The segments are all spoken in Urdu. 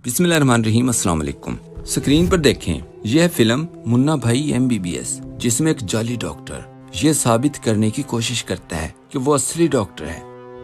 بسم اللہ الرحمن الرحیم۔ السلام علیکم۔ اسکرین پر دیکھیں، یہ ہے فلم منا بھائی MBBS، جس میں ایک جعلی ڈاکٹر یہ ثابت کرنے کی کوشش کرتا ہے کہ وہ اصلی ڈاکٹر ہے۔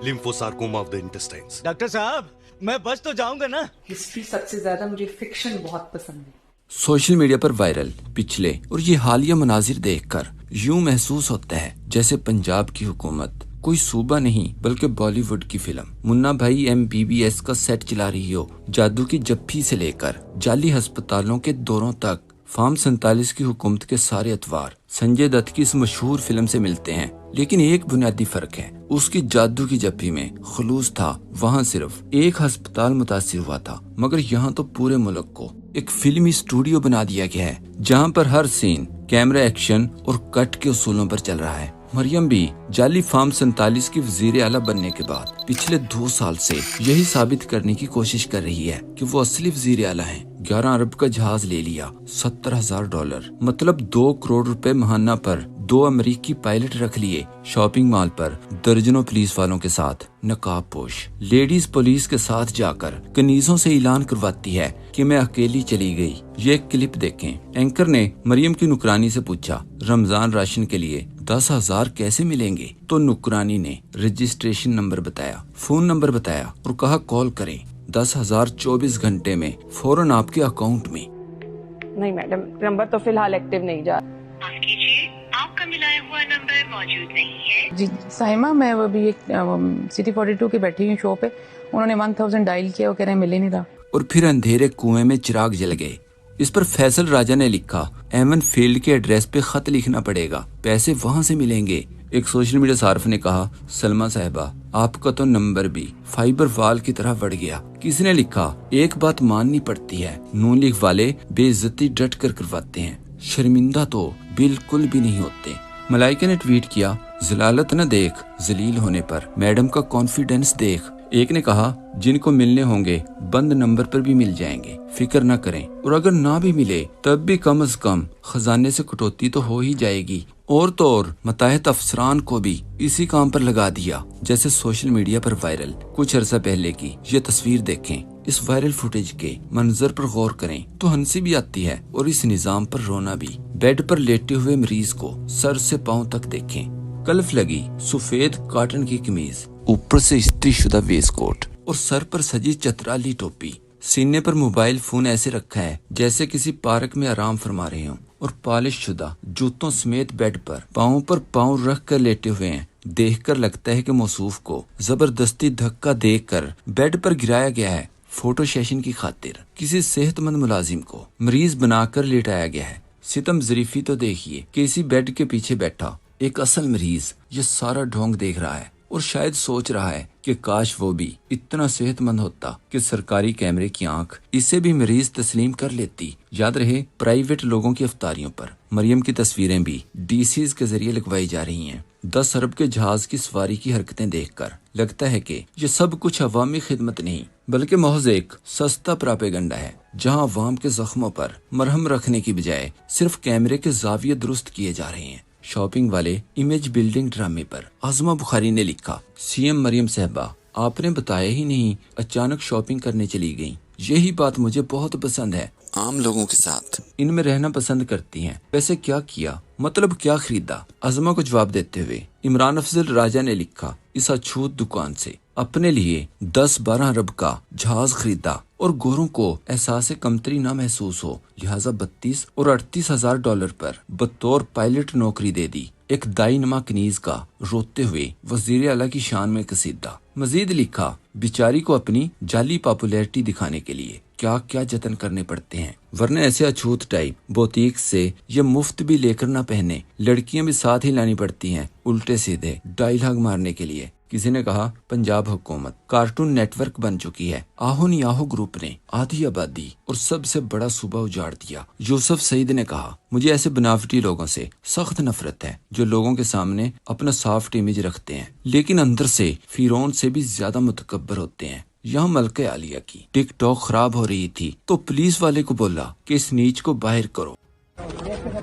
لیمفوسارکوما آف دی انٹسٹائنز۔ ڈاکٹر صاحب میں بچ تو جاؤں گا نا؟ ہسٹری سب سے زیادہ مجھے فکشن بہت پسند ہے۔ سوشل میڈیا پر وائرل پچھلے اور یہ حالیہ مناظر دیکھ کر یوں محسوس ہوتا ہے جیسے پنجاب کی حکومت کوئی صوبہ نہیں بلکہ بالی ووڈ کی فلم منا بھائی MBBS کا سیٹ چلا رہی ہو۔ جادو کی جپھی سے لے کر جعلی ہسپتالوں کے دوروں تک فارم 47 کی حکومت کے سارے اتوار سنجے دت کی اس مشہور فلم سے ملتے ہیں، لیکن ایک بنیادی فرق ہے، اس کی جادو کی جپھی میں خلوص تھا۔ وہاں صرف ایک ہسپتال متاثر ہوا تھا، مگر یہاں تو پورے ملک کو ایک فلمی اسٹوڈیو بنا دیا گیا ہے جہاں پر ہر سین کیمرہ ایکشن اور کٹ کے اصولوں پر چل رہا ہے۔ مریم بھی جعلی فارم 47 کی وزیر اعلیٰ بننے کے بعد پچھلے 2 سال سے یہی ثابت کرنے کی کوشش کر رہی ہے کہ وہ اصلی وزیر اعلیٰ ہیں۔ 11 ارب کا جہاز لے لیا، $70,000 مطلب 2 کروڑ روپے ماہانہ پر 2 امریکی پائلٹ رکھ لیے، شاپنگ مال پر درجنوں پولیس والوں کے ساتھ نقاب پوش لیڈیز پولیس کے ساتھ جا کر کنیزوں سے اعلان کرواتی ہے کہ میں اکیلی چلی گئی۔ یہ ایک کلپ دیکھیں۔ اینکر نے مریم کی نوکرانی سے پوچھا، رمضان راشن کے لیے 10,000 کیسے ملیں گے؟ تو نوکرانی نے رجسٹریشن نمبر بتایا، فون نمبر بتایا اور کہا کال کریں، 10,000 24 گھنٹے میں فوراً آپ کے اکاؤنٹ میں۔ نہیں میڈم، نمبر تو فی الحال ایکٹیو نہیں جا۔ معاف کیجیے، آپ کا ملایا ہوا نمبر موجود نہیں ہے۔ جی سائمہ، میں ابھی ایک سٹی 42 کی بیٹھی ہوئی شو پہ، انہوں نے 1000 ڈائل کیا، وہ کہہ رہے ہیں مل ہی نہیں رہا۔ اور پھر اندھیرے کنویں میں چراغ جل گئے۔ اس پر فیصل راجہ نے لکھا، ایون فیلڈ کے ایڈریس پہ خط لکھنا پڑے گا، پیسے وہاں سے ملیں گے۔ ایک سوشل میڈیا صارف نے کہا، سلمہ صاحبہ آپ کا تو نمبر بھی فائبر وال کی طرح بڑھ گیا۔ کسی نے لکھا، ایک بات ماننی پڑتی ہے، نون لیگ والے بے عزتی ڈٹ کر کرواتے ہیں، شرمندہ تو بالکل بھی نہیں ہوتے۔ ملائکہ نے ٹویٹ کیا، ذلالت نہ دیکھ ذلیل ہونے پر، میڈم کا کانفیڈنس دیکھ۔ ایک نے کہا، جن کو ملنے ہوں گے بند نمبر پر بھی مل جائیں گے، فکر نہ کریں، اور اگر نہ بھی ملے تب بھی کم از کم خزانے سے کٹوتی تو ہو ہی جائے گی۔ اور تو اور متحد افسران کو بھی اسی کام پر لگا دیا۔ جیسے سوشل میڈیا پر وائرل کچھ عرصہ پہلے کی یہ تصویر دیکھیں، اس وائرل فوٹیج کے منظر پر غور کریں تو ہنسی بھی آتی ہے اور اس نظام پر رونا بھی۔ بیڈ پر لیٹے ہوئے مریض کو سر سے پاؤں تک دیکھیں، کلف لگی سفید کاٹن کی قمیض، اوپر سے استری شدہ ویسٹ کوٹ اور سر پر سجی چترالی ٹوپی، سینے پر موبائل فون ایسے رکھا ہے جیسے کسی پارک میں آرام فرما رہے ہوں، اور پالش شدہ جوتوں سمیت بیڈ پر پاؤں رکھ کر لیٹے ہوئے ہیں۔ دیکھ کر لگتا ہے کہ موصوف کو زبردستی دھکا دے کر بیڈ پر گرایا گیا ہے، فوٹو سیشن کی خاطر کسی صحت مند ملازم کو مریض بنا کر لیٹایا گیا ہے۔ ستم ظریفی تو دیکھیے کہ اسی بیڈ کے پیچھے بیٹھا ایک اصل مریض یہ سارا ڈھونگ دیکھ رہا ہے اور شاید سوچ رہا ہے کہ کاش وہ بھی اتنا صحت مند ہوتا کہ سرکاری کیمرے کی آنکھ اسے بھی مریض تسلیم کر لیتی۔ یاد رہے، پرائیویٹ لوگوں کی افطاریوں پر مریم کی تصویریں بھی DCs کے ذریعے لگوائی جا رہی ہیں۔ 10 ارب کے جہاز کی سواری کی حرکتیں دیکھ کر لگتا ہے کہ یہ سب کچھ عوامی خدمت نہیں بلکہ محض ایک سستا پراپیگنڈا ہے، جہاں عوام کے زخموں پر مرہم رکھنے کی بجائے صرف کیمرے کے زاویے درست کیے جا رہے ہیں۔ شاپنگ والے امیج بلڈنگ ڈرامے پر آزمہ بخاری نے لکھا، CM مریم صاحبہ آپ نے بتایا ہی نہیں، اچانک شاپنگ کرنے چلی گئیں۔ یہی بات مجھے بہت پسند ہے، عام لوگوں کے ساتھ ان میں رہنا پسند کرتی ہیں۔ ویسے کیا کیا، مطلب کیا خریدا؟ آزمہ کو جواب دیتے ہوئے عمران افضل راجہ نے لکھا، اس اچھوت دکان سے اپنے لیے 10-12 ارب کا جہاز خریدا اور گوروں کو احساس کمتری نہ محسوس ہو، لہٰذا $32,000 اور $38,000 پر بطور پائلٹ نوکری دے دی۔ ایک دائی نما کنیز کا روتے ہوئے وزیر اعلیٰ کی شان میں قصیدہ۔ مزید لکھا، بیچاری کو اپنی جعلی پاپولیرٹی دکھانے کے لیے کیا کیا جتن کرنے پڑتے ہیں، ورنہ ایسے اچھوت ٹائپ بوتیک سے یہ مفت بھی لے کر نہ پہنے، لڑکیاں بھی ساتھ ہی لانی پڑتی ہیں الٹے سیدھے ڈائلاگ مارنے کے لیے۔ کسی نے کہا، پنجاب حکومت کارٹون نیٹ ورک بن چکی ہے، آہو نیاہو گروپ نے آدھی آبادی اور سب سے بڑا صوبہ اجاڑ دیا۔ یوسف سعید نے کہا، مجھے ایسے بناوٹی لوگوں سے سخت نفرت ہے جو لوگوں کے سامنے اپنا سافٹ امیج رکھتے ہیں لیکن اندر سے فرعون سے بھی زیادہ متکبر ہوتے ہیں۔ یہاں ملکہ عالیہ کی ٹک ٹاک خراب ہو رہی تھی تو پولیس والے کو بولا کہ اس نیچ کو باہر کرو۔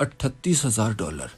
$38,000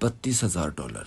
$32,000।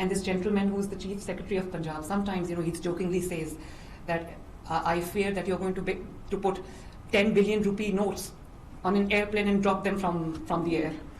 And this gentleman who is the Chief Secretary of Punjab, sometimes, he jokingly says that I fear that you're going to put 10 billion rupee notes on an airplane and drop them from the air.